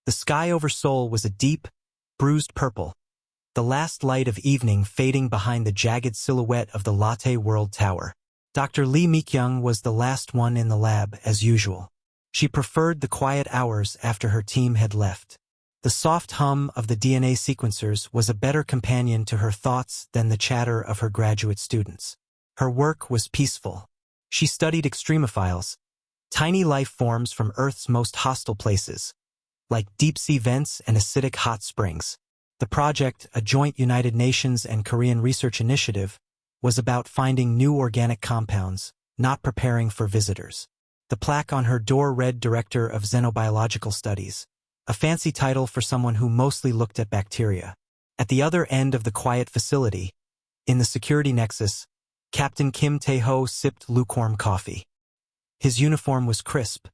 The sky over Seoul was a deep, bruised purple, the last light of evening fading behind the jagged silhouette of the Latte World Tower. Dr. Lee Mi-kyung was the last one in the lab, as usual. She preferred the quiet hours after her team had left. The soft hum of the DNA sequencers was a better companion to her thoughts than the chatter of her graduate students. Her work was peaceful. She studied extremophiles, tiny life forms from Earth's most hostile places, like deep-sea vents and acidic hot springs. The project, a joint United Nations and Korean research initiative, was about finding new organic compounds, not preparing for visitors. The plaque on her door read Director of Xenobiological Studies, a fancy title for someone who mostly looked at bacteria. At the other end of the quiet facility, in the security nexus, Captain Kim Tae-ho sipped lukewarm coffee. His uniform was crisp,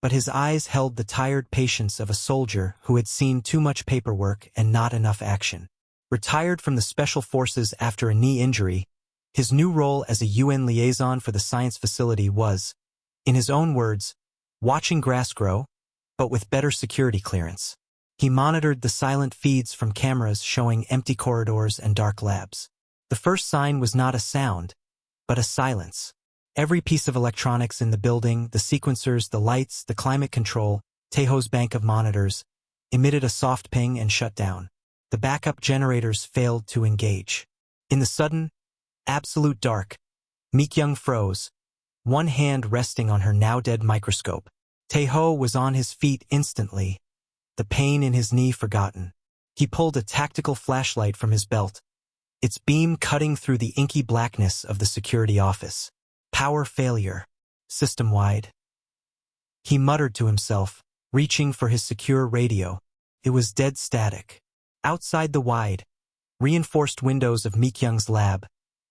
but his eyes held the tired patience of a soldier who had seen too much paperwork and not enough action. Retired from the Special Forces after a knee injury, his new role as a UN liaison for the science facility was, in his own words, watching grass grow, but with better security clearance. He monitored the silent feeds from cameras showing empty corridors and dark labs. The first sign was not a sound, but a silence. Every piece of electronics in the building, the sequencers, the lights, the climate control, Taeho's bank of monitors, emitted a soft ping and shut down. The backup generators failed to engage. In the sudden, absolute dark, Mi-kyung froze, one hand resting on her now-dead microscope. Tae-ho was on his feet instantly, the pain in his knee forgotten. He pulled a tactical flashlight from his belt, its beam cutting through the inky blackness of the security office. Power failure. System-wide. He muttered to himself, reaching for his secure radio. It was dead static. Outside the wide, reinforced windows of Mi-kyung's lab,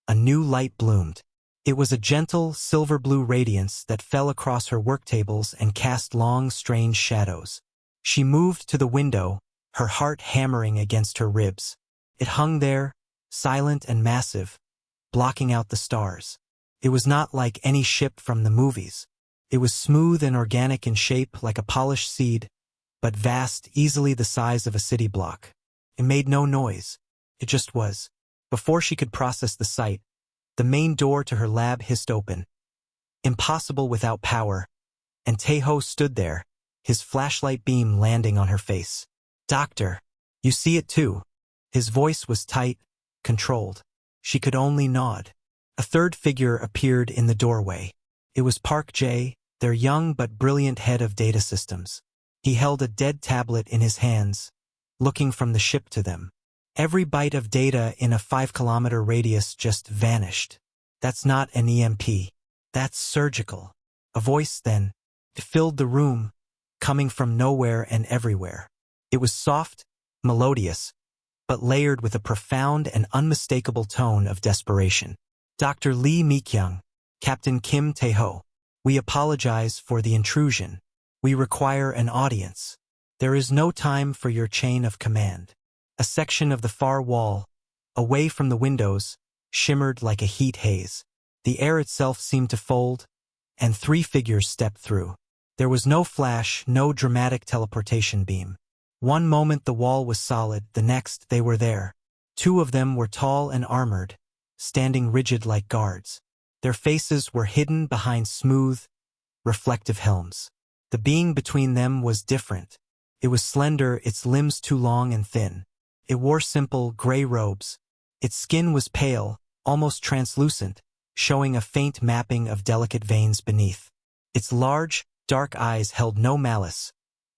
a new light bloomed. It was a gentle, silver-blue radiance that fell across her work tables and cast long, strange shadows. She moved to the window, her heart hammering against her ribs. It hung there, silent and massive, blocking out the stars. It was not like any ship from the movies. It was smooth and organic in shape like a polished seed, but vast, easily the size of a city block. It made no noise. It just was. Before she could process the sight, the main door to her lab hissed open. Impossible without power, and Tae-ho stood there, his flashlight beam landing on her face. "Doctor, you see it too." His voice was tight, controlled. She could only nod. A third figure appeared in the doorway. It was Park Jae, their young but brilliant head of data systems. He held a dead tablet in his hands, looking from the ship to them. Every byte of data in a 5-kilometer radius just vanished. "That's not an EMP. That's surgical." A voice then filled the room, coming from nowhere and everywhere. It was soft, melodious, but layered with a profound and unmistakable tone of desperation. "Dr. Lee Mi-kyung, Captain Kim Tae-ho, we apologize for the intrusion. We require an audience. There is no time for your chain of command." A section of the far wall, away from the windows, shimmered like a heat haze. The air itself seemed to fold, and 3 figures stepped through. There was no flash, no dramatic teleportation beam. One moment the wall was solid, the next they were there. 2 of them were tall and armored, standing rigid like guards. Their faces were hidden behind smooth, reflective helms. The being between them was different. It was slender, its limbs too long and thin. It wore simple, gray robes. Its skin was pale, almost translucent, showing a faint mapping of delicate veins beneath. Its large, dark eyes held no malice,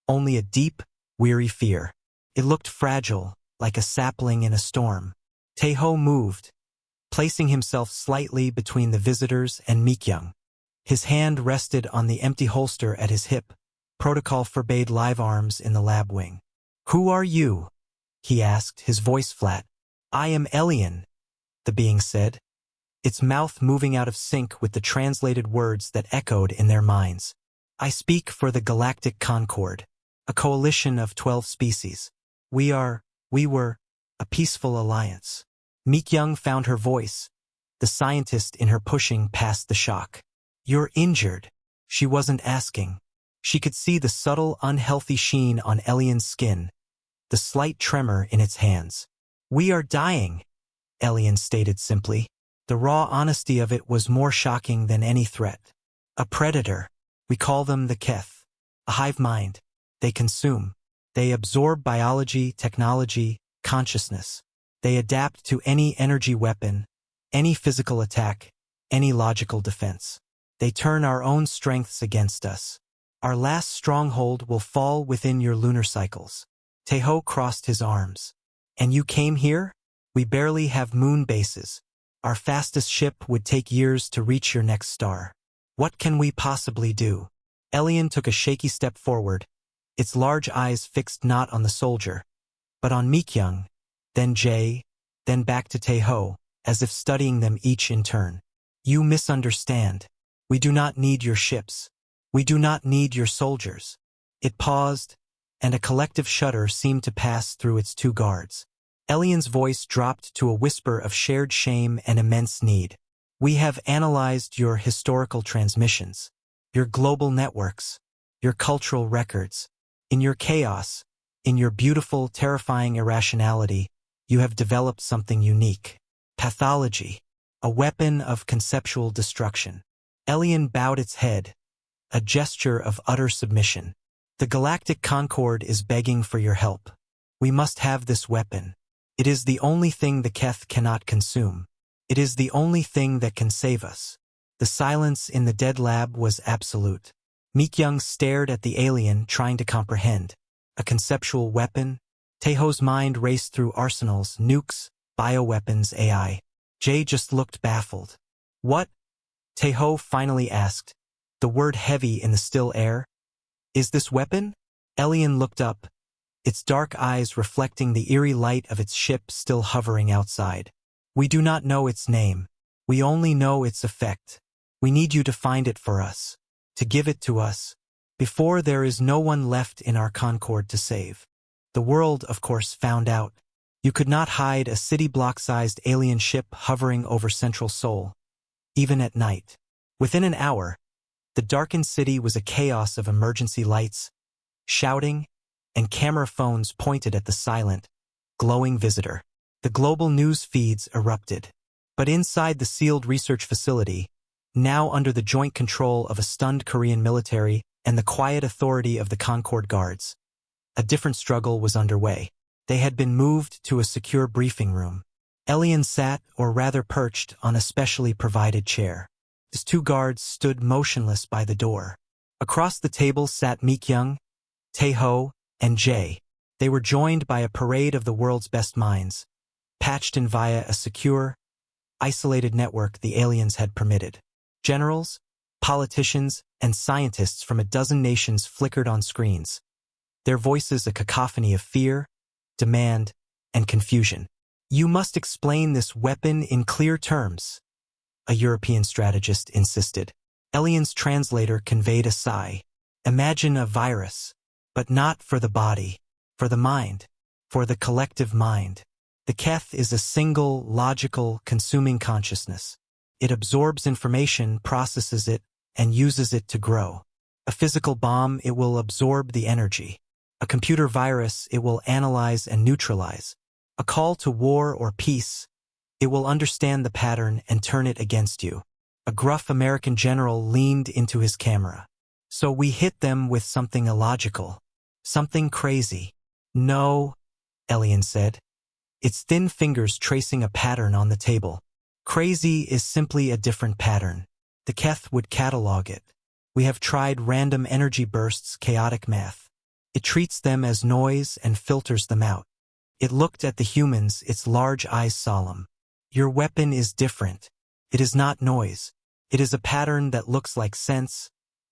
only a deep, weary fear. It looked fragile, like a sapling in a storm. Tae-ho moved, placing himself slightly between the visitors and Mi-kyung. His hand rested on the empty holster at his hip. Protocol forbade live arms in the lab wing. "Who are you?" he asked, his voice flat. "I am Elian," the being said, its mouth moving out of sync with the translated words that echoed in their minds. "I speak for the Galactic Concord, a coalition of 12 species. We were, a peaceful alliance." Mi-kyung found her voice, the scientist in her pushing past the shock. "You're injured." She wasn't asking. She could see the subtle, unhealthy sheen on Elian's skin, the slight tremor in its hands. "We are dying," Elian stated simply. The raw honesty of it was more shocking than any threat. "A predator. We call them the Keth. A hive mind. They consume. They absorb biology, technology, consciousness. They adapt to any energy weapon, any physical attack, any logical defense. They turn our own strengths against us. Our last stronghold will fall within your lunar cycles." Teho crossed his arms. "And you came here? We barely have moon bases. Our fastest ship would take years to reach your next star. What can we possibly do?" Elian took a shaky step forward, its large eyes fixed not on the soldier, but on Mikyung, then Jay, then back to Teho, as if studying them each in turn. "You misunderstand. We do not need your ships. We do not need your soldiers." It paused, and a collective shudder seemed to pass through its two guards. Elian's voice dropped to a whisper of shared shame and immense need. "We have analyzed your historical transmissions, your global networks, your cultural records. In your chaos, in your beautiful, terrifying irrationality, you have developed something unique. Pathology, a weapon of conceptual destruction." Elian bowed its head, a gesture of utter submission. "The Galactic Concord is begging for your help. We must have this weapon. It is the only thing the Keth cannot consume. It is the only thing that can save us." The silence in the dead lab was absolute. Mikyung stared at the alien, trying to comprehend. A conceptual weapon? Teho's mind raced through arsenals, nukes, bioweapons, AI. Jay just looked baffled. "What?" Teho finally asked, the word heavy in the still air. "Is this weapon?" Elian looked up, its dark eyes reflecting the eerie light of its ship still hovering outside. "We do not know its name. We only know its effect. We need you to find it for us, to give it to us, before there is no one left in our Concord to save." The world, of course, found out. You could not hide a city-block-sized alien ship hovering over Central Seoul, even at night. Within an hour, the darkened city was a chaos of emergency lights, shouting, and camera phones pointed at the silent, glowing visitor. The global news feeds erupted. But inside the sealed research facility, now under the joint control of a stunned Korean military and the quiet authority of the Concord Guards, a different struggle was underway. They had been moved to a secure briefing room. Elian sat, or rather perched, on a specially provided chair. His two guards stood motionless by the door. Across the table sat Mikyung, Teho, and Jay. They were joined by a parade of the world's best minds, patched in via a secure, isolated network the aliens had permitted. Generals, politicians, and scientists from a dozen nations flickered on screens, their voices a cacophony of fear, demand, and confusion. "You must explain this weapon in clear terms," a European strategist insisted. Elian's translator conveyed a sigh. "Imagine a virus, but not for the body, for the mind, for the collective mind. The Keth is a single, logical, consuming consciousness. It absorbs information, processes it, and uses it to grow. A physical bomb, it will absorb the energy. A computer virus, it will analyze and neutralize. A call to war or peace, it will understand the pattern and turn it against you." A gruff American general leaned into his camera. "So we hit them with something illogical, something crazy." "No," Elian said, its thin fingers tracing a pattern on the table. "Crazy is simply a different pattern. The Keth would catalog it. We have tried random energy bursts, chaotic math. It treats them as noise and filters them out." It looked at the humans, its large eyes solemn. "Your weapon is different. It is not noise. It is a pattern that looks like sense,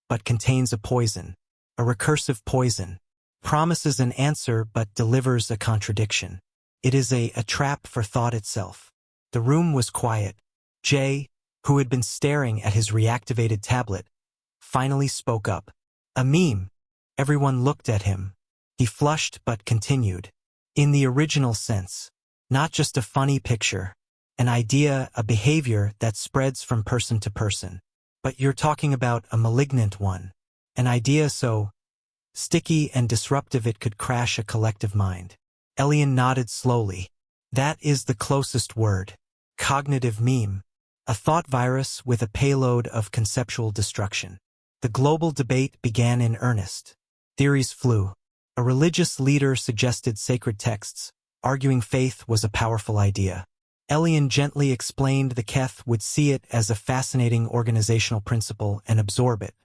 but contains a poison, a recursive poison. Promises an answer but delivers a contradiction. It is a trap for thought itself." The room was quiet. Jay, who had been staring at his reactivated tablet, finally spoke up. "A meme." Everyone looked at him. He flushed but continued. "In the original sense. Not just a funny picture. An idea, a behavior that spreads from person to person. But you're talking about a malignant one. An idea so sticky and disruptive it could crash a collective mind. Elian nodded slowly. That is the closest word. Cognitive meme. A thought virus with a payload of conceptual destruction. The global debate began in earnest. Theories flew. A religious leader suggested sacred texts, arguing faith was a powerful idea. Elian gently explained the Keth would see it as a fascinating organizational principle and absorb it.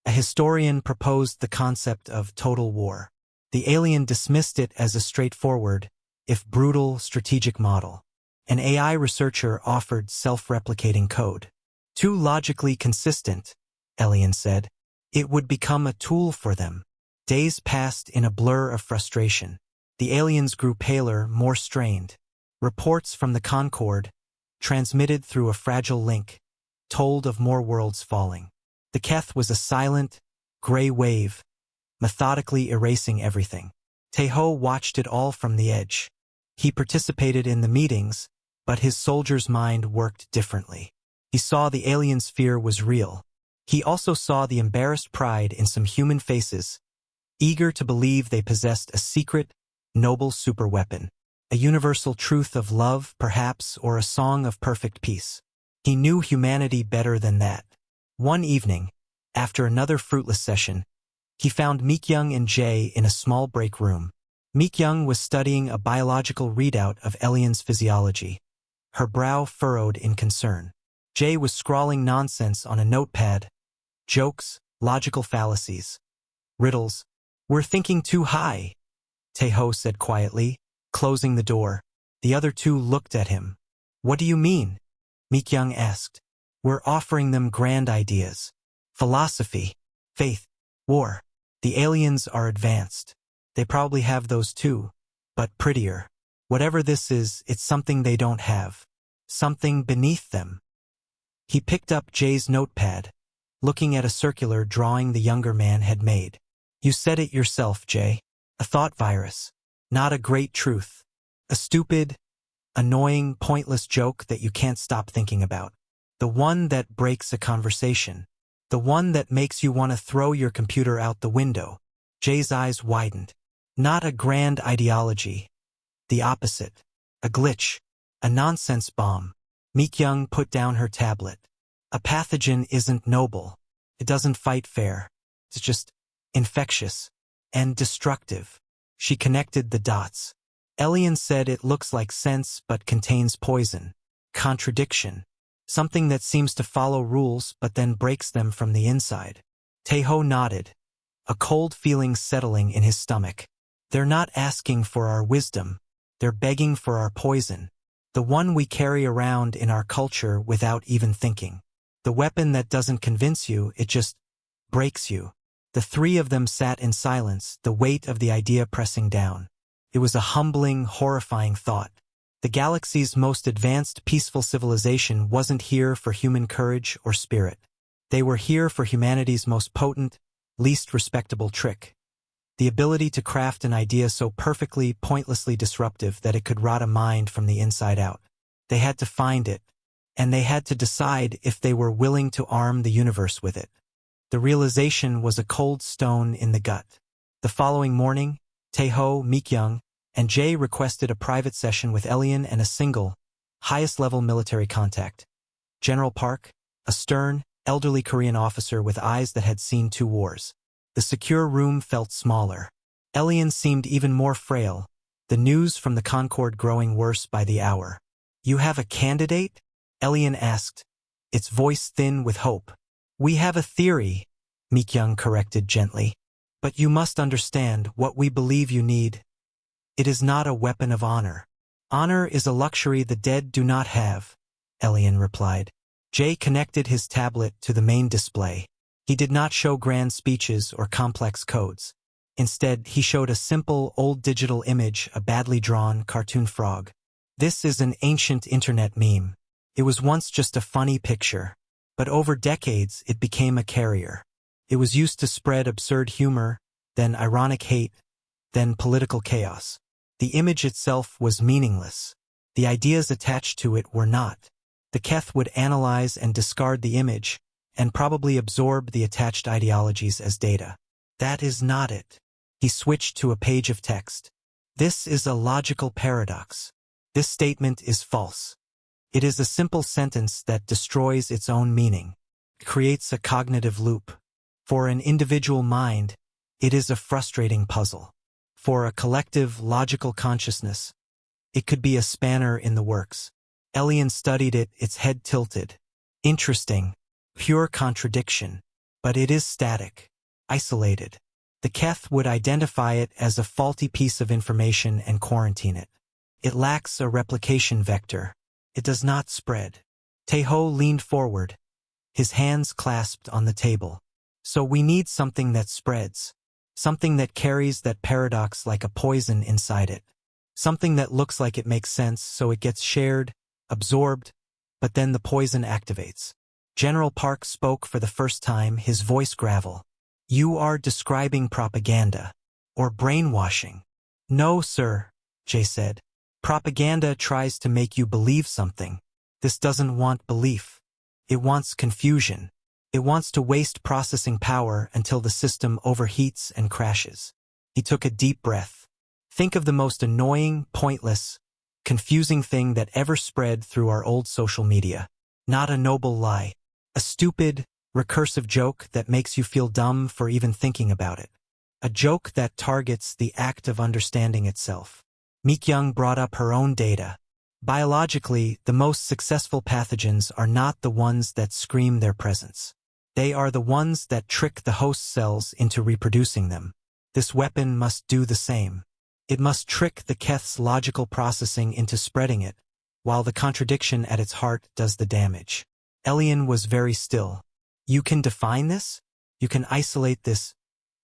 A historian proposed the concept of total war. The alien dismissed it as a straightforward, if brutal, strategic model. An AI researcher offered self-replicating code. Too logically consistent, Elian said. It would become a tool for them. Days passed in a blur of frustration. The aliens grew paler, more strained. Reports from the Concord, transmitted through a fragile link, told of more worlds falling. The Keth was a silent, gray wave, methodically erasing everything. Teho watched it all from the edge. He participated in the meetings, but his soldier's mind worked differently. He saw the alien's fear was real. He also saw the embarrassed pride in some human faces, eager to believe they possessed a secret, noble superweapon, a universal truth of love, perhaps, or a song of perfect peace. He knew humanity better than that. One evening, after another fruitless session, he found Meekyoung and Jay in a small break room. Meekyoung was studying a biological readout of Elian's physiology, her brow furrowed in concern. Jay was scrawling nonsense on a notepad, jokes, logical fallacies, riddles. We're thinking too high, Teho said quietly, closing the door. The other two looked at him. What do you mean? Meekyoung asked. We're offering them grand ideas. Philosophy, faith, war. The aliens are advanced. They probably have those too, but prettier. Whatever this is, it's something they don't have. Something beneath them. He picked up Jay's notepad, looking at a circular drawing the younger man had made. You said it yourself, Jay. A thought virus. Not a great truth. A stupid, annoying, pointless joke that you can't stop thinking about. The one that breaks a conversation. The one that makes you want to throw your computer out the window. Jay's eyes widened. Not a grand ideology. The opposite. A glitch. A nonsense bomb. Meekyoung put down her tablet. A pathogen isn't noble. It doesn't fight fair. It's just infectious and destructive. She connected the dots. Elian said it looks like sense but contains poison. Contradiction. Something that seems to follow rules but then breaks them from the inside. Teho nodded, a cold feeling settling in his stomach. They're not asking for our wisdom. They're begging for our poison. The one we carry around in our culture without even thinking. The weapon that doesn't convince you, it just breaks you. The three of them sat in silence, the weight of the idea pressing down. It was a humbling, horrifying thought. The galaxy's most advanced peaceful civilization wasn't here for human courage or spirit. They were here for humanity's most potent, least respectable trick. The ability to craft an idea so perfectly, pointlessly disruptive that it could rot a mind from the inside out. They had to find it, and they had to decide if they were willing to arm the universe with it. The realization was a cold stone in the gut. The following morning, Teho, Meekyoung, and Jay requested a private session with Elian and a single, highest-level military contact. General Park, a stern, elderly Korean officer with eyes that had seen two wars. The secure room felt smaller. Elian seemed even more frail, the news from the Concord growing worse by the hour. You have a candidate? Elian asked, its voice thin with hope. We have a theory, Meekyoung corrected gently. But you must understand what we believe you need. It is not a weapon of honor. Honor is a luxury the dead do not have, Elian replied. Jay connected his tablet to the main display. He did not show grand speeches or complex codes. Instead, he showed a simple, old digital image, a badly drawn cartoon frog. This is an ancient internet meme. It was once just a funny picture, but over decades it became a carrier. It was used to spread absurd humor, then ironic hate, then political chaos. The image itself was meaningless. The ideas attached to it were not. The Keth would analyze and discard the image, and probably absorb the attached ideologies as data. That is not it. He switched to a page of text. This is a logical paradox. This statement is false. It is a simple sentence that destroys its own meaning. It creates a cognitive loop. For an individual mind, it is a frustrating puzzle. For a collective, logical consciousness, it could be a spanner in the works. Elian studied it, its head tilted. Interesting. Pure contradiction. But it is static. Isolated. The Keth would identify it as a faulty piece of information and quarantine it. It lacks a replication vector. It does not spread. Teho leaned forward, his hands clasped on the table. So we need something that spreads. Something that carries that paradox like a poison inside it. Something that looks like it makes sense so it gets shared, absorbed, but then the poison activates. General Park spoke for the first time, his voice gravel. You are describing propaganda. Or brainwashing. No, sir, Jay said. Propaganda tries to make you believe something. This doesn't want belief. It wants confusion. It wants to waste processing power until the system overheats and crashes. He took a deep breath. Think of the most annoying, pointless, confusing thing that ever spread through our old social media. Not a noble lie. A stupid, recursive joke that makes you feel dumb for even thinking about it. A joke that targets the act of understanding itself. Meek-young brought up her own data. Biologically, the most successful pathogens are not the ones that scream their presence. They are the ones that trick the host cells into reproducing them. This weapon must do the same. It must trick the Keth's logical processing into spreading it, while the contradiction at its heart does the damage. Elian was very still. You can define this? You can isolate this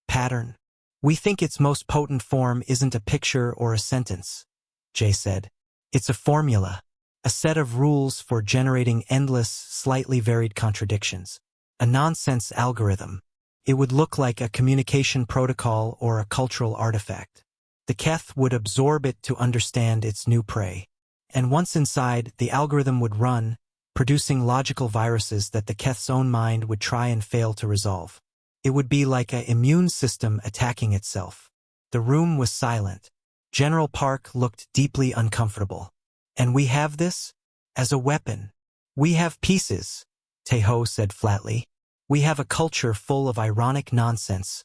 pattern? We think its most potent form isn't a picture or a sentence, Jay said. It's a formula, a set of rules for generating endless, slightly varied contradictions. A nonsense algorithm. It would look like a communication protocol or a cultural artifact. The Keth would absorb it to understand its new prey. And once inside, the algorithm would run, producing logical viruses that the Keth's own mind would try and fail to resolve. It would be like an immune system attacking itself. The room was silent. General Park looked deeply uncomfortable. And we have this? As a weapon. We have pieces, Teho said flatly. We have a culture full of ironic nonsense,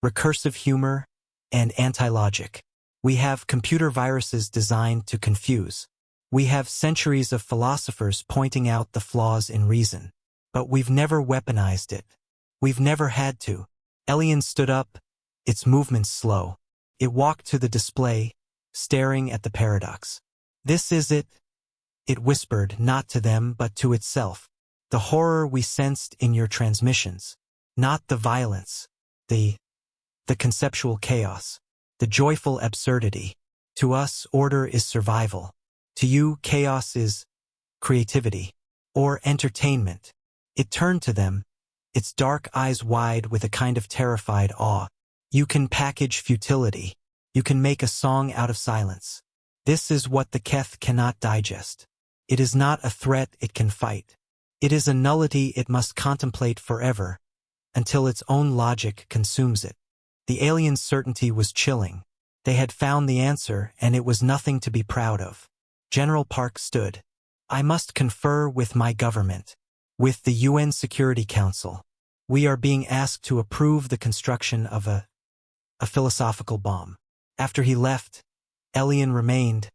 recursive humor, and anti-logic. We have computer viruses designed to confuse. We have centuries of philosophers pointing out the flaws in reason. But we've never weaponized it. We've never had to. Elian stood up, its movements slow. It walked to the display, staring at the paradox. This is it, it whispered, not to them but to itself. The horror we sensed in your transmissions. Not the violence. The conceptual chaos. The joyful absurdity. To us, order is survival. To you, chaos is creativity. Or entertainment. It turned to them, its dark eyes wide with a kind of terrified awe. You can package futility. You can make a song out of silence. This is what the Keth cannot digest. It is not a threat it can fight. It is a nullity it must contemplate forever, until its own logic consumes it. The alien's certainty was chilling. They had found the answer, and it was nothing to be proud of. General Park stood. I must confer with my government. With the UN Security Council. We are being asked to approve the construction of a philosophical bomb. After he left, Elian remained,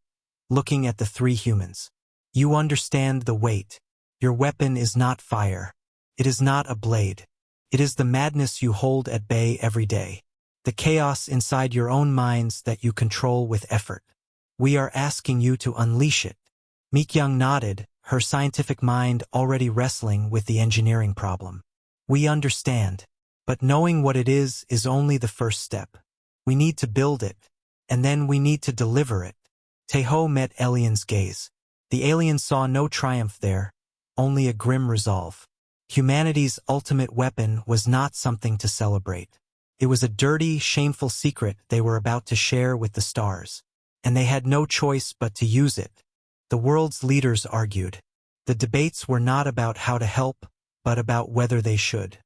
looking at the three humans. You understand the weight. Your weapon is not fire. It is not a blade. It is the madness you hold at bay every day. The chaos inside your own minds that you control with effort. We are asking you to unleash it. Meek-young nodded, her scientific mind already wrestling with the engineering problem. We understand. But knowing what it is only the first step. We need to build it. And then we need to deliver it. Teho met Elian's gaze. The alien saw no triumph there, only a grim resolve. Humanity's ultimate weapon was not something to celebrate. It was a dirty, shameful secret they were about to share with the stars. And they had no choice but to use it. The world's leaders argued. The debates were not about how to help, but about whether they should.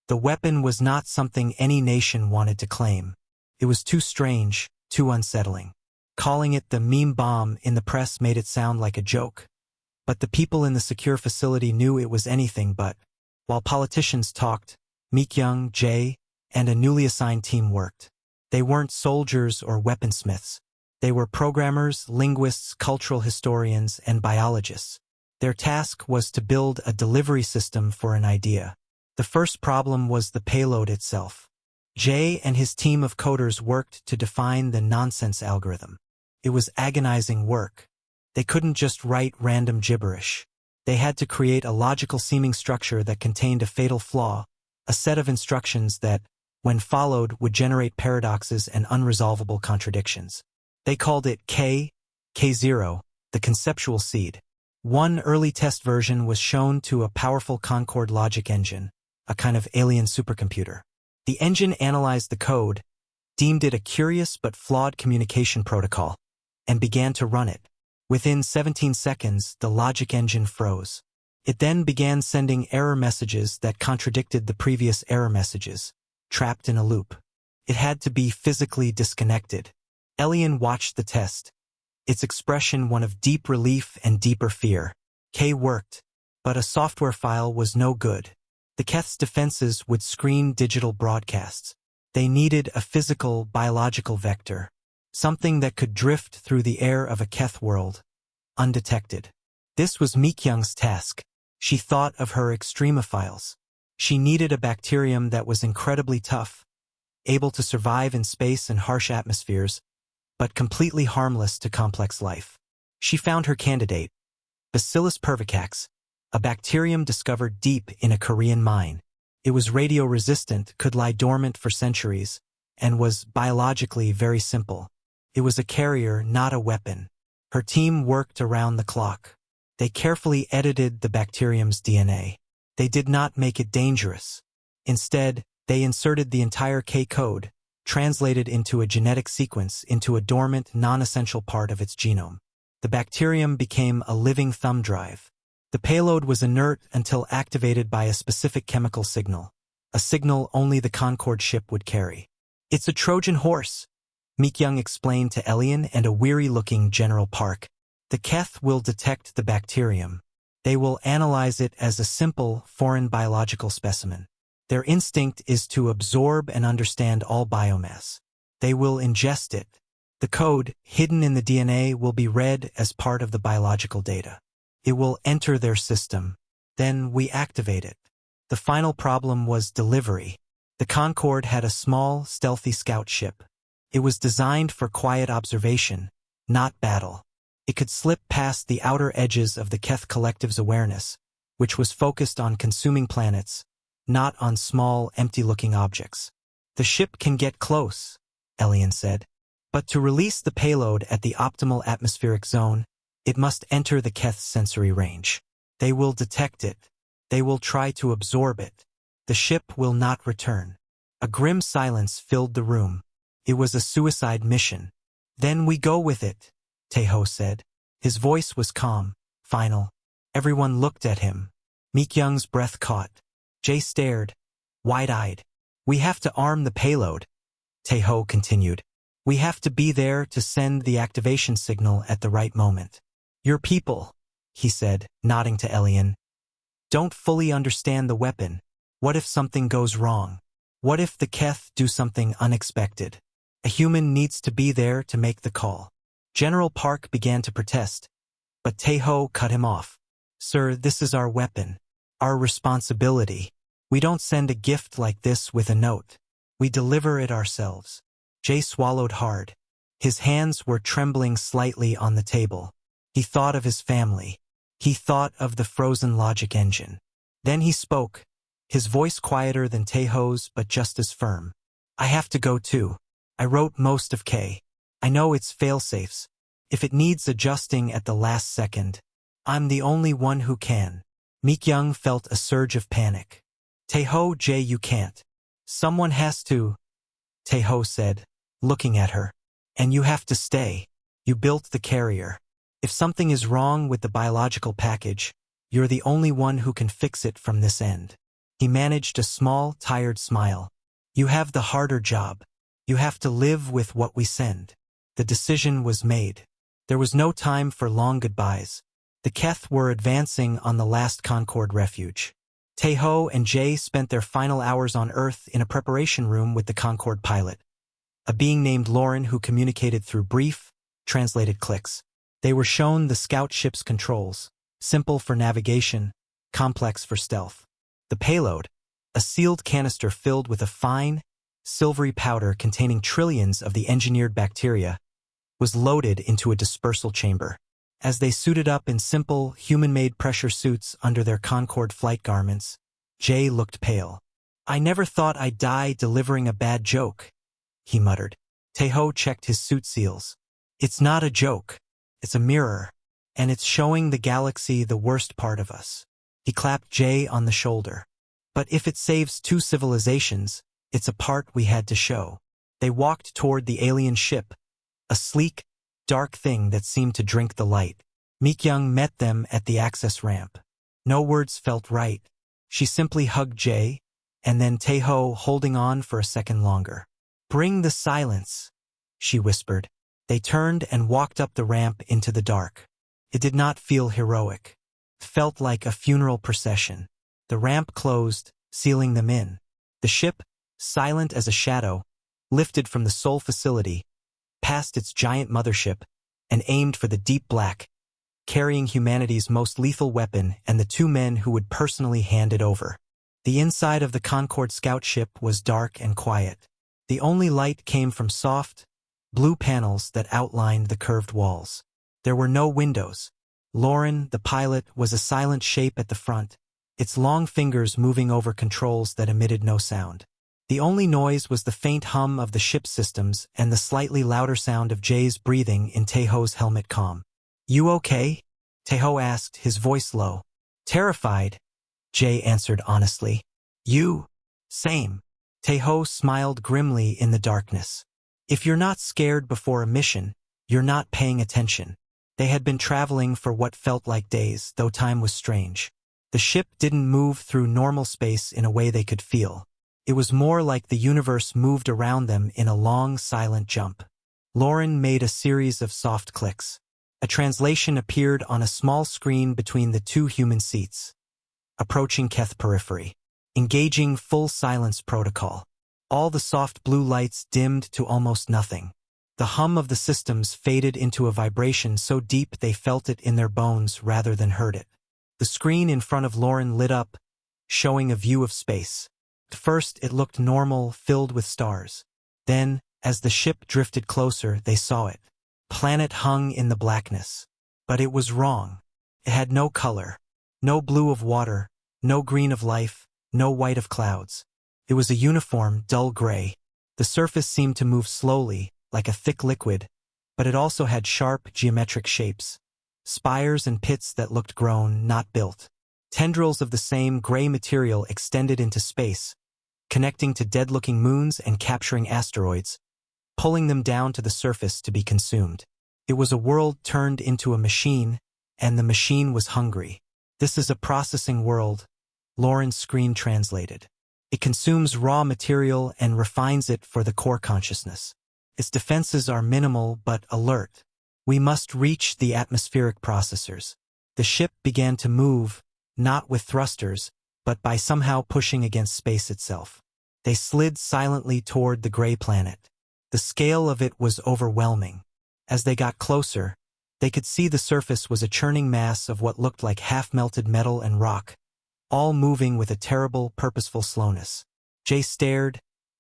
The weapon was not something any nation wanted to claim. It was too strange, too unsettling. Calling it the meme bomb in the press made it sound like a joke. But the people in the secure facility knew it was anything but. While politicians talked, Meek-young, Jay, and a newly assigned team worked. They weren't soldiers or weaponsmiths. They were programmers, linguists, cultural historians, and biologists. Their task was to build a delivery system for an idea. The first problem was the payload itself. Jay and his team of coders worked to define the nonsense algorithm. It was agonizing work. They couldn't just write random gibberish. They had to create a logical-seeming structure that contained a fatal flaw, a set of instructions that, when followed, would generate paradoxes and unresolvable contradictions. They called it K0, the conceptual seed. One early test version was shown to a powerful Concord logic engine, a kind of alien supercomputer. The engine analyzed the code, deemed it a curious but flawed communication protocol, and began to run it. Within 17 seconds, the logic engine froze. It then began sending error messages that contradicted the previous error messages, trapped in a loop. It had to be physically disconnected. Elian watched the test, its expression one of deep relief and deeper fear. K worked, but a software file was no good. The Keth's defenses would screen digital broadcasts. They needed a physical, biological vector, something that could drift through the air of a Keth world, undetected. This was Meek-young's task. She thought of her extremophiles. She needed a bacterium that was incredibly tough, able to survive in space and harsh atmospheres, but completely harmless to complex life. She found her candidate, Bacillus pervicax, a bacterium discovered deep in a Korean mine. It was radio-resistant, could lie dormant for centuries, and was biologically very simple. It was a carrier, not a weapon. Her team worked around the clock. They carefully edited the bacterium's DNA. They did not make it dangerous. Instead, they inserted the entire K code, translated into a genetic sequence, into a dormant, non-essential part of its genome. The bacterium became a living thumb drive. The payload was inert until activated by a specific chemical signal, a signal only the Concord ship would carry. "It's a Trojan horse," Meek-young explained to Elian and a weary-looking General Park. "The Keth will detect the bacterium. They will analyze it as a simple, foreign biological specimen. Their instinct is to absorb and understand all biomass. They will ingest it. The code, hidden in the DNA, will be read as part of the biological data. It will enter their system. Then we activate it." The final problem was delivery. The Concorde had a small, stealthy scout ship. It was designed for quiet observation, not battle. It could slip past the outer edges of the Keth Collective's awareness, which was focused on consuming planets, not on small, empty-looking objects. "The ship can get close," Elian said. "But to release the payload at the optimal atmospheric zone, it must enter the Keth's sensory range. They will detect it. They will try to absorb it. The ship will not return." A grim silence filled the room. It was a suicide mission. "Then we go with it," Taeho said. His voice was calm, final. Everyone looked at him. Meek-young's breath caught. Jay stared, wide-eyed. "We have to arm the payload," Taeho continued. "We have to be there to send the activation signal at the right moment. Your people," he said, nodding to Elian, "don't fully understand the weapon. What if something goes wrong? What if the Keth do something unexpected? A human needs to be there to make the call." General Park began to protest, but Taeho cut him off. "Sir, this is our weapon, our responsibility. We don't send a gift like this with a note. We deliver it ourselves." Jay swallowed hard. His hands were trembling slightly on the table. He thought of his family. He thought of the frozen logic engine. Then he spoke, his voice quieter than Taeho's but just as firm. "I have to go too. I wrote most of K. I know it's fail-safes. If it needs adjusting at the last second, I'm the only one who can." Meek-young felt a surge of panic. "Taeho, Jay, you can't. Someone has to," Taeho said, looking at her. "And you have to stay. You built the carrier. If something is wrong with the biological package, You're the only one who can fix it from this end. He managed a small, tired smile. You have the harder job. You have to live with what we send. The decision was made. There was no time for long goodbyes. The Keth were advancing on the last Concord refuge. Taeho and Jay spent their final hours on Earth in a preparation room with the Concord pilot, a being named Lauren who communicated through brief, translated clicks. They were shown the scout ship's controls, simple for navigation, complex for stealth. The payload, a sealed canister filled with a fine, silvery powder containing trillions of the engineered bacteria, was loaded into a dispersal chamber. As they suited up in simple, human-made pressure suits under their Concorde flight garments, Jay looked pale. I never thought I'd die delivering a bad joke, he muttered. Taeho checked his suit seals. It's not a joke. It's a mirror, and it's showing the galaxy the worst part of us. He clapped Jay on the shoulder. But if it saves 2 civilizations, it's a part we had to show. They walked toward the alien ship, a sleek, dark thing that seemed to drink the light. Mikyung met them at the access ramp. No words felt right. She simply hugged Jay, and then Taeho holding on for a second longer. Bring the silence, she whispered. They turned and walked up the ramp into the dark. It did not feel heroic. It felt like a funeral procession. The ramp closed, sealing them in. The ship, silent as a shadow, lifted from the Sol facility, past its giant mothership, and aimed for the deep black, carrying humanity's most lethal weapon and the 2 men who would personally hand it over. The inside of the Concorde scout ship was dark and quiet. The only light came from soft, blue panels that outlined the curved walls. There were no windows. Lauren, the pilot, was a silent shape at the front, its long fingers moving over controls that emitted no sound. The only noise was the faint hum of the ship's systems and the slightly louder sound of Jay's breathing in Taeho's helmet comm. You okay? Taeho asked, his voice low. Terrified, Jay answered honestly. You? Same. Taeho smiled grimly in the darkness. If you're not scared before a mission, you're not paying attention. They had been traveling for what felt like days, though time was strange. The ship didn't move through normal space in a way they could feel. It was more like the universe moved around them in a long, silent jump. Lauren made a series of soft clicks. A translation appeared on a small screen between the 2 human seats. Approaching Keth periphery. Engaging full silence protocol. All the soft blue lights dimmed to almost nothing. The hum of the systems faded into a vibration so deep they felt it in their bones rather than heard it. The screen in front of Lauren lit up, showing a view of space. At first it looked normal, filled with stars. Then, as the ship drifted closer, they saw it. Planet hung in the blackness. But it was wrong. It had no color. No blue of water, no green of life, no white of clouds. It was a uniform, dull gray. The surface seemed to move slowly, like a thick liquid, but it also had sharp, geometric shapes. Spires and pits that looked grown, not built. Tendrils of the same gray material extended into space, connecting to dead-looking moons and capturing asteroids, pulling them down to the surface to be consumed. It was a world turned into a machine, and the machine was hungry. This is a processing world, Lauren's screen translated. It consumes raw material and refines it for the core consciousness. Its defenses are minimal but alert. We must reach the atmospheric processors. The ship began to move, not with thrusters, but by somehow pushing against space itself. They slid silently toward the gray planet. The scale of it was overwhelming. As they got closer, they could see the surface was a churning mass of what looked like half-melted metal and rock, all moving with a terrible, purposeful slowness. Jay stared,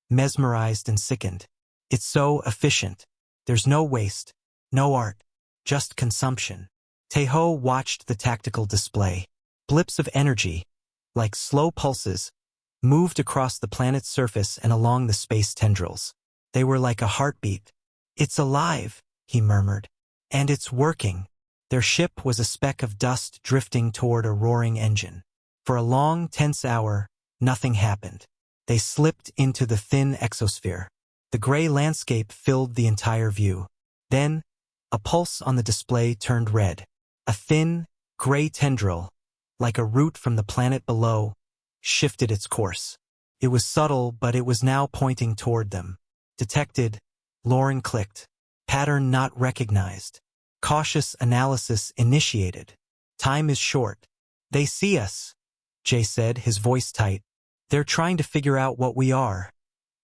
mesmerized and sickened. It's so efficient. There's no waste, no art, just consumption. Taeho watched the tactical display. Blips of energy, like slow pulses, moved across the planet's surface and along the space tendrils. They were like a heartbeat. It's alive, he murmured. And it's working. Their ship was a speck of dust drifting toward a roaring engine. For a long, tense hour, nothing happened. They slipped into the thin exosphere. The gray landscape filled the entire view. Then, a pulse on the display turned red. A thin, gray tendril, like a route from the planet below, shifted its course. It was subtle, but it was now pointing toward them. Detected, Lauren clicked. Pattern not recognized. Cautious analysis initiated. Time is short. They see us, Jay said, his voice tight. They're trying to figure out what we are,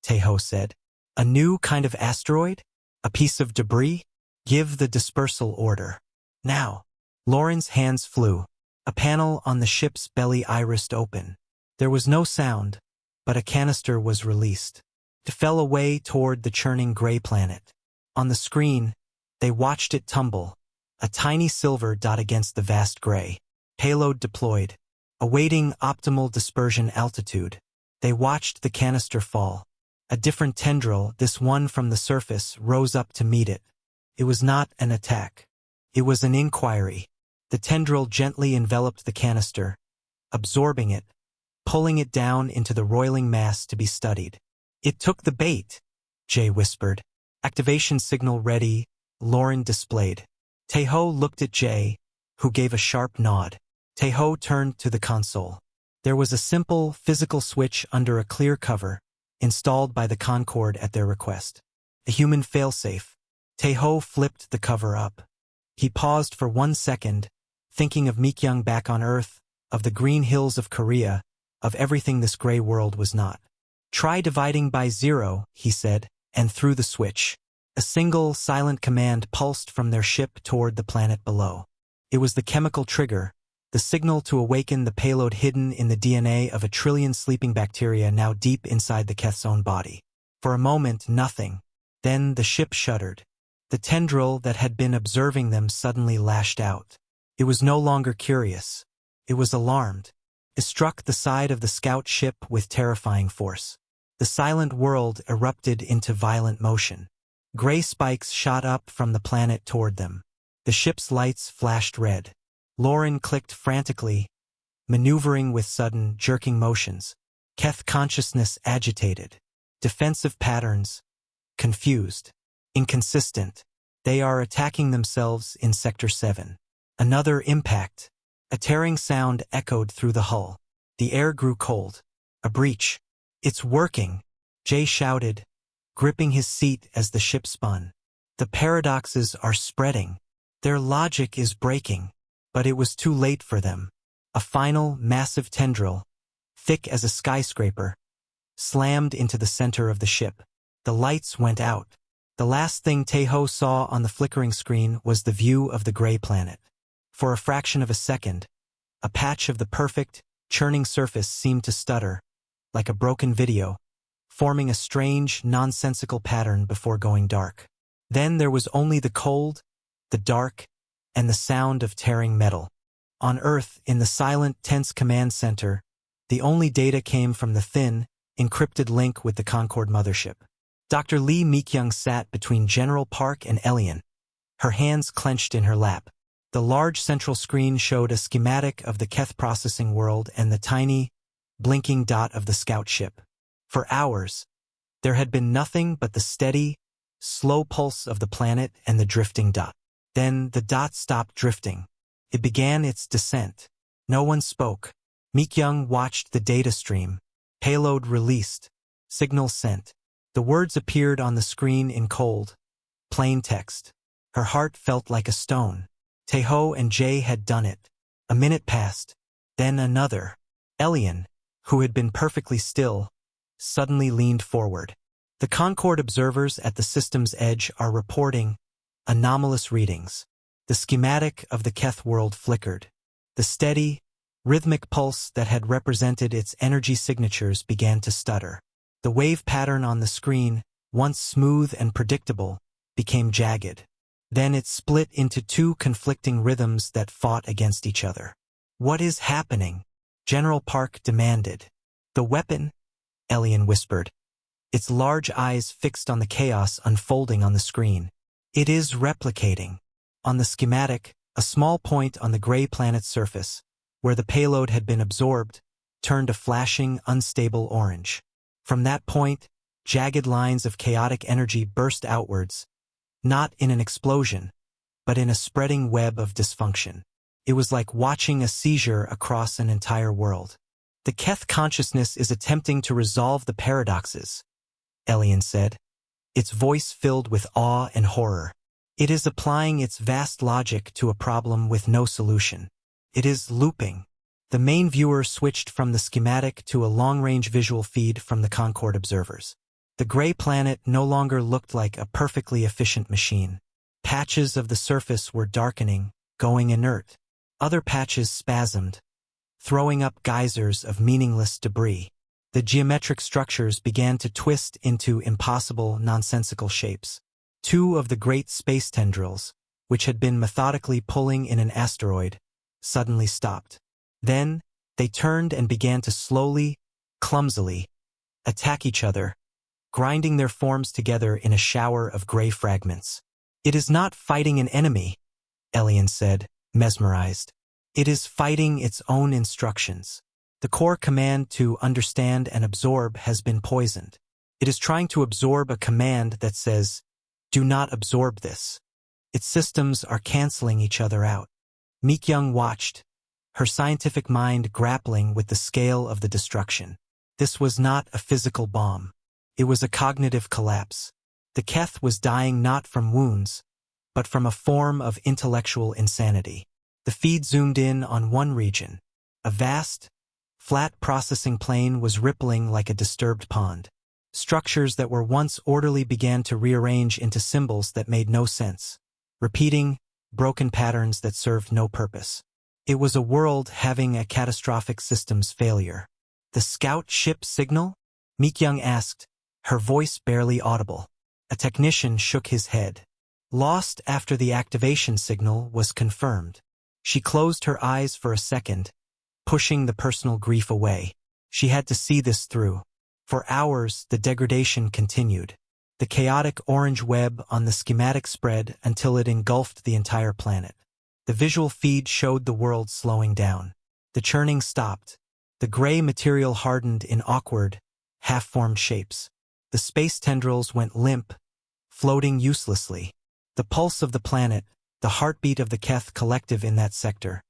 Taeho said. A new kind of asteroid? A piece of debris? Give the dispersal order. Now. Lauren's hands flew. A panel on the ship's belly irised open. There was no sound, but a canister was released. It fell away toward the churning gray planet. On the screen, they watched it tumble, a tiny silver dot against the vast gray. Payload deployed, awaiting optimal dispersion altitude. They watched the canister fall. A different tendril, this one from the surface, rose up to meet it. It was not an attack. It was an inquiry. The tendril gently enveloped the canister, absorbing it, pulling it down into the roiling mass to be studied. It took the bait, Jay whispered. Activation signal ready, Lauren displayed. Taeho looked at Jay, who gave a sharp nod. Taeho turned to the console. There was a simple, physical switch under a clear cover, installed by the Concorde at their request. A human failsafe. Taeho flipped the cover up. He paused for 1 second, thinking of Mikyung back on Earth, of the green hills of Korea, of everything this gray world was not. Try dividing by 0, he said, and threw the switch. A single, silent command pulsed from their ship toward the planet below. It was the chemical trigger, the signal to awaken the payload hidden in the DNA of 1 trillion sleeping bacteria now deep inside the Keth's own body. For a moment, nothing. Then the ship shuddered. The tendril that had been observing them suddenly lashed out. It was no longer curious. It was alarmed. It struck the side of the scout ship with terrifying force. The silent world erupted into violent motion. Gray spikes shot up from the planet toward them. The ship's lights flashed red. Lauren clicked frantically, maneuvering with sudden, jerking motions. Keth consciousness agitated. Defensive patterns. Confused. Inconsistent. They are attacking themselves in Sector 7. Another impact. A tearing sound echoed through the hull. The air grew cold. A breach. It's working, Jay shouted, gripping his seat as the ship spun. The paradoxes are spreading. Their logic is breaking. But it was too late for them. A final, massive tendril, thick as a skyscraper, slammed into the center of the ship. The lights went out. The last thing Taeho saw on the flickering screen was the view of the gray planet. For a fraction of a second, a patch of the perfect, churning surface seemed to stutter, like a broken video, forming a strange, nonsensical pattern before going dark. Then there was only the cold, the dark, and the sound of tearing metal. On Earth, in the silent, tense command center, the only data came from the thin, encrypted link with the Concorde mothership. Dr. Lee Mikyung sat between General Park and Elian, her hands clenched in her lap. The large central screen showed a schematic of the Keth processing world and the tiny, blinking dot of the scout ship. For hours, there had been nothing but the steady, slow pulse of the planet and the drifting dot. Then the dot stopped drifting. It began its descent. No one spoke. Mikyung watched the data stream. Payload released. Signal sent. The words appeared on the screen in cold, plain text. Her heart felt like a stone. Taeho and Jay had done it. A minute passed. Then another. Elian, who had been perfectly still, suddenly leaned forward. The Concorde observers at the system's edge are reporting anomalous readings. The schematic of the Keth world flickered. The steady, rhythmic pulse that had represented its energy signatures began to stutter. The wave pattern on the screen, once smooth and predictable, became jagged. Then it split into two conflicting rhythms that fought against each other. What is happening? General Park demanded. The weapon? Elian whispered, its large eyes fixed on the chaos unfolding on the screen. It is replicating. On the schematic, a small point on the gray planet's surface, where the payload had been absorbed, turned a flashing, unstable orange. From that point, jagged lines of chaotic energy burst outwards, not in an explosion, but in a spreading web of dysfunction. It was like watching a seizure across an entire world. The Keth consciousness is attempting to resolve the paradoxes, Elian said, its voice filled with awe and horror. It is applying its vast logic to a problem with no solution. It is looping. The main viewer switched from the schematic to a long-range visual feed from the Concord observers. The gray planet no longer looked like a perfectly efficient machine. Patches of the surface were darkening, going inert. Other patches spasmed, throwing up geysers of meaningless debris. The geometric structures began to twist into impossible, nonsensical shapes. Two of the great space tendrils, which had been methodically pulling in an asteroid, suddenly stopped. Then, they turned and began to slowly, clumsily, attack each other, grinding their forms together in a shower of gray fragments. "It is not fighting an enemy," Elian said, mesmerized. "It is fighting its own instructions. The core command to understand and absorb has been poisoned. It is trying to absorb a command that says, 'Do not absorb this.' Its systems are canceling each other out." Mikyung watched, her scientific mind grappling with the scale of the destruction. This was not a physical bomb. It was a cognitive collapse. The Keth was dying not from wounds, but from a form of intellectual insanity. The feed zoomed in on one region. A vast, flat processing plane was rippling like a disturbed pond. Structures that were once orderly began to rearrange into symbols that made no sense, repeating broken patterns that served no purpose. It was a world having a catastrophic systems failure. "The scout ship signal?" Mikyung asked, her voice barely audible. A technician shook his head. "Lost after the activation signal was confirmed." She closed her eyes for a second, pushing the personal grief away. She had to see this through. For hours, the degradation continued. The chaotic orange web on the schematic spread until it engulfed the entire planet. The visual feed showed the world slowing down. The churning stopped. The gray material hardened in awkward, half-formed shapes. The space tendrils went limp, floating uselessly. The pulse of the planet, the heartbeat of the Keth collective in that sector,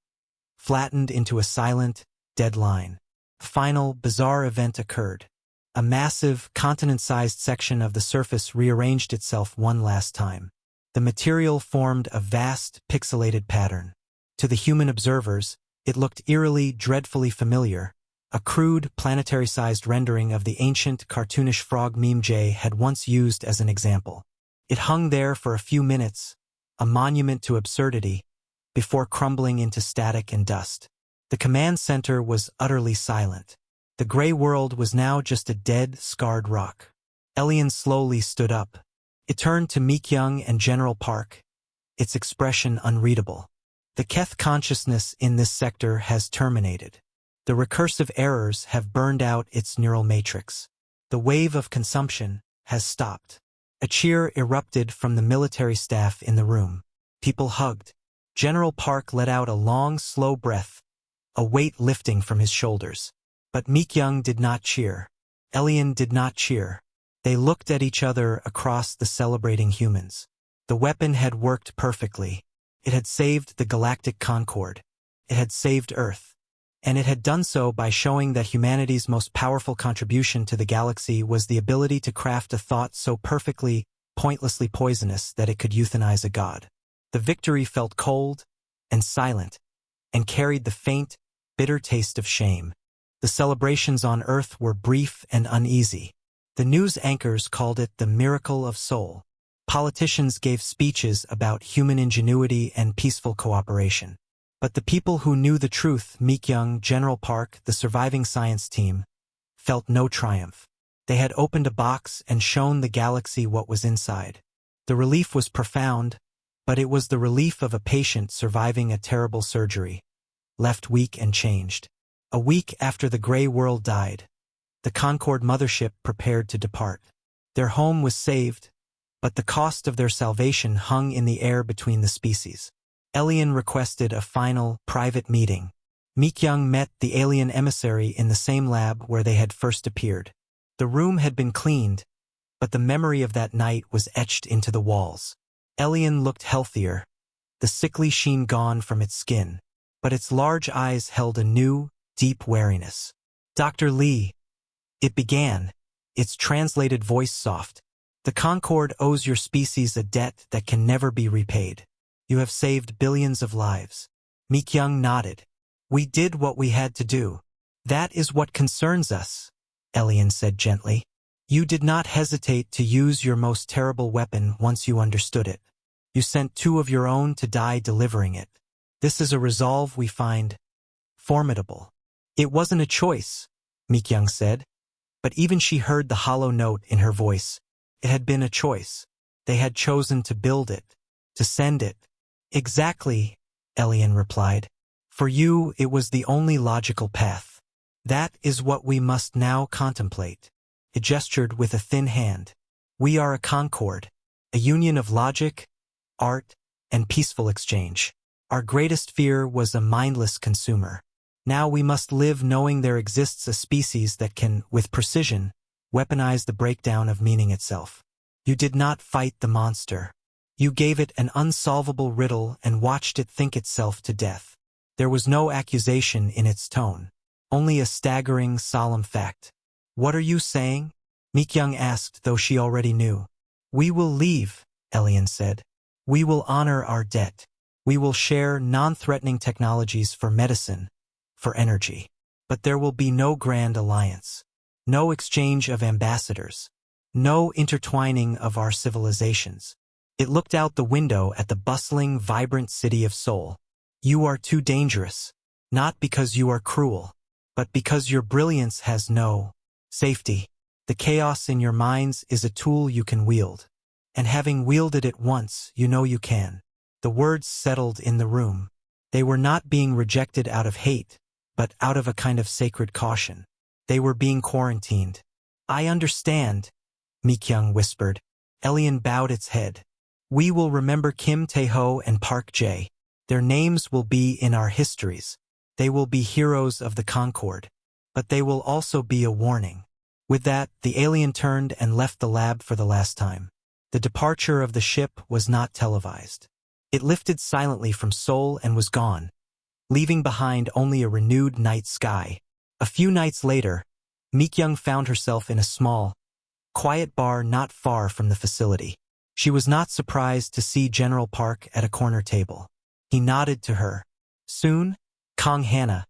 flattened into a silent, dead line. A final, bizarre event occurred. A massive, continent-sized section of the surface rearranged itself one last time. The material formed a vast, pixelated pattern. To the human observers, it looked eerily, dreadfully familiar. A crude, planetary-sized rendering of the ancient, cartoonish frog meme Jay had once used as an example. It hung there for a few minutes, a monument to absurdity, before crumbling into static and dust. The command center was utterly silent. The gray world was now just a dead, scarred rock. Elian slowly stood up. It turned to Mikyung and General Park, its expression unreadable. "The Keth consciousness in this sector has terminated. The recursive errors have burned out its neural matrix. The wave of consumption has stopped." A cheer erupted from the military staff in the room. People hugged. General Park let out a long, slow breath, a weight lifting from his shoulders. But Mikyung did not cheer. Elian did not cheer. They looked at each other across the celebrating humans. The weapon had worked perfectly. It had saved the Galactic Concord. It had saved Earth. And it had done so by showing that humanity's most powerful contribution to the galaxy was the ability to craft a thought so perfectly, pointlessly poisonous that it could euthanize a god. The victory felt cold and silent, and carried the faint, bitter taste of shame. The celebrations on Earth were brief and uneasy. The news anchors called it the miracle of soul. Politicians gave speeches about human ingenuity and peaceful cooperation. But the people who knew the truth, Mikyung, General Park, the surviving science team, felt no triumph. They had opened a box and shown the galaxy what was inside. The relief was profound, but it was the relief of a patient surviving a terrible surgery, left weak and changed. A week after the gray world died, the Concord mothership prepared to depart. Their home was saved, but the cost of their salvation hung in the air between the species. Elian requested a final, private meeting. Mikyung met the alien emissary in the same lab where they had first appeared. The room had been cleaned, but the memory of that night was etched into the walls. Elian looked healthier, the sickly sheen gone from its skin. but its large eyes held a new, deep wariness. "Dr. Lee," it began, its translated voice soft, "the Concord owes your species a debt that can never be repaid. You have saved billions of lives." Mi-kyung nodded. "We did what we had to do. That is what concerns us," Elian said gently. "You did not hesitate to use your most terrible weapon once you understood it. You sent 2 of your own to die delivering it. This is a resolve we find formidable." "It wasn't a choice," Mi-kyung said, but even she heard the hollow note in her voice. It had been a choice. They had chosen to build it, to send it. "Exactly," Elian replied. "For you, it was the only logical path. That is what we must now contemplate." It gestured with a thin hand. "We are a concord, a union of logic, art, and peaceful exchange. Our greatest fear was a mindless consumer. Now we must live knowing there exists a species that can, with precision, weaponize the breakdown of meaning itself. You did not fight the monster. You gave it an unsolvable riddle and watched it think itself to death. There was no accusation in its tone, only a staggering, solemn fact. "What are you saying?" Mi-kyung asked, though she already knew. "We will leave," Elian said. "We will honor our debt. We will share non-threatening technologies for medicine, for energy. But there will be no grand alliance, no exchange of ambassadors, no intertwining of our civilizations." It looked out the window at the bustling, vibrant city of Seoul. "You are too dangerous, not because you are cruel, but because your brilliance has no safety. The chaos in your minds is a tool you can wield. And having wielded it once, you know you can." The words settled in the room. They were not being rejected out of hate, but out of a kind of sacred caution. They were being quarantined. "I understand," Mi-kyung whispered. Elian bowed its head. "We will remember Kim Tae-ho and Park Jae. Their names will be in our histories. They will be heroes of the Concord. But they will also be a warning." With that, the alien turned and left the lab for the last time. The departure of the ship was not televised. It lifted silently from Seoul and was gone, leaving behind only a renewed night sky. A few nights later, Mi-kyung found herself in a small, quiet bar not far from the facility. She was not surprised to see General Park at a corner table. He nodded to her. Soon, Kang Hannah,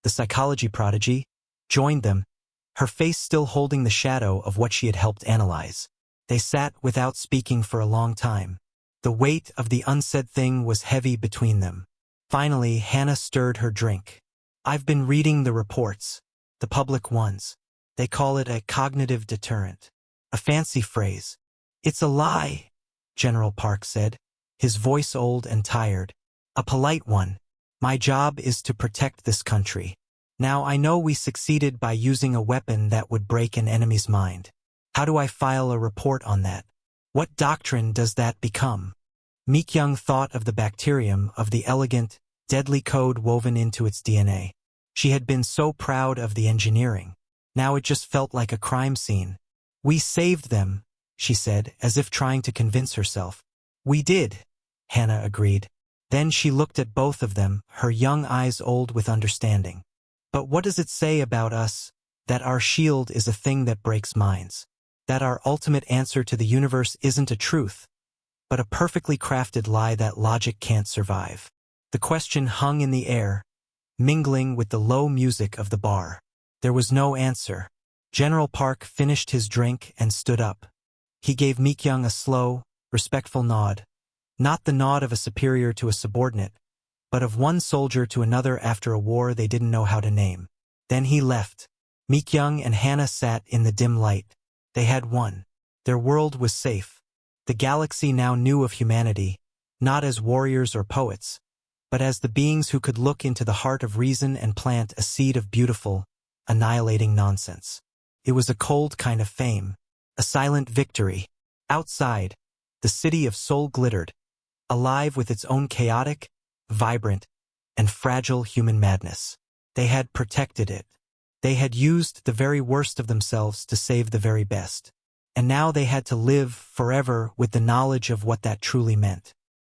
the psychology prodigy, joined them, her face still holding the shadow of what she had helped analyze. They sat without speaking for a long time. The weight of the unsaid thing was heavy between them. Finally, Hannah stirred her drink. "I've been reading the reports, the public ones. They call it a cognitive deterrent. A fancy phrase." "It's a lie," General Park said, his voice old and tired. "A polite one. My job is to protect this country. Now I know we succeeded by using a weapon that would break an enemy's mind. How do I file a report on that? What doctrine does that become?" Mi-kyung thought of the bacterium, of the elegant, deadly code woven into its DNA. She had been so proud of the engineering. Now it just felt like a crime scene. "We saved them," she said, as if trying to convince herself. "We did," Hannah agreed. Then she looked at both of them, her young eyes old with understanding. "But what does it say about us, that our shield is a thing that breaks minds? That our ultimate answer to the universe isn't a truth, but a perfectly crafted lie that logic can't survive?" The question hung in the air, mingling with the low music of the bar. There was no answer. General Park finished his drink and stood up. He gave Mi-kyung a slow, respectful nod. Not the nod of a superior to a subordinate, but of one soldier to another after a war they didn't know how to name. Then he left. Mi-kyung and Hannah sat in the dim light. They had won. Their world was safe. The galaxy now knew of humanity, not as warriors or poets, but as the beings who could look into the heart of reason and plant a seed of beautiful, annihilating nonsense. It was a cold kind of fame, a silent victory. Outside, the city of Seoul glittered, alive with its own chaotic, vibrant, and fragile human madness. They had protected it. They had used the very worst of themselves to save the very best. And now they had to live forever with the knowledge of what that truly meant.